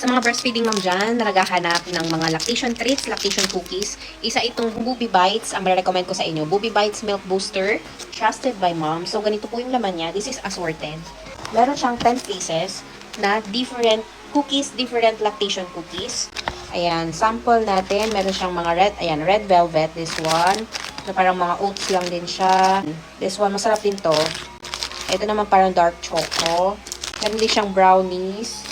Sa mga breastfeeding mom dyan na naghahanap ng mga lactation treats, lactation cookies, isa itong Boobie Bites. Ang recommend ko sa inyo, Boobie Bites Milk Booster, trusted by mom. So, ganito po yung laman niya. This is assorted. Meron siyang 10 pieces na different cookies, different lactation cookies. Ayan, sample natin. Meron siyang mga red, ayan, red velvet, this one. So, parang mga oats lang din siya. This one, masarap din to. Ito naman parang dark choco. Meron din siyang brownies.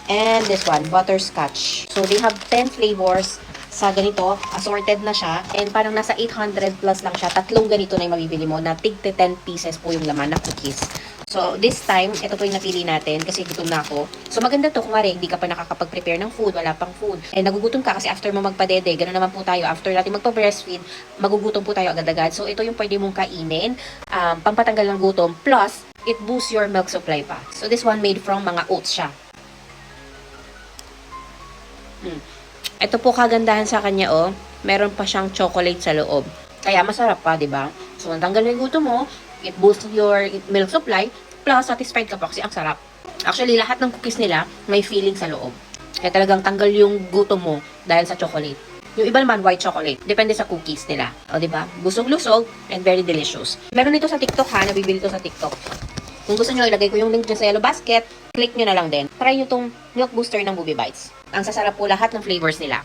And this one, butterscotch. So, they have 10 flavors sa ganito. Assorted na siya. And parang nasa 800 plus lang siya. Tatlong ganito na yung mabibili mo na tig 10 pieces po yung laman na cookies. So, this time, ito po yung napili natin kasi gutom na ako. So, maganda to kung hindi ka pa nakakapag-prepare ng food, wala pang food. And nagugutom ka kasi after mo magpadede, gano'n naman po tayo. After natin magpa-breastfeed, magugutom po tayo agad-agad. So, ito yung pwede mong kainin, pampatanggal ng gutom, plus, it boosts your milk supply pa. So, this one made from mga oats siya. Ito po kagandahan sa kanya, oh. Meron pa siyang chocolate sa loob. Kaya masarap pa, 'di ba? So, natanggal yung gutom mo, it boosts your milk supply, plus satisfied ka pa kasi ang sarap. Actually, lahat ng cookies nila may filling sa loob. Kaya talagang tanggal yung gutom mo dahil sa chocolate. Yung iba naman, white chocolate. Depende sa cookies nila. O, 'di ba? Busog-lusog and very delicious. Meron dito sa TikTok ha, nabibili to sa TikTok. Kung gusto nyo, ilagay ko yung link dyan sa yellow basket. Click nyo na lang din. Try nyo tong milk booster ng Boobie Bites. Ang sasarap po lahat ng flavors nila.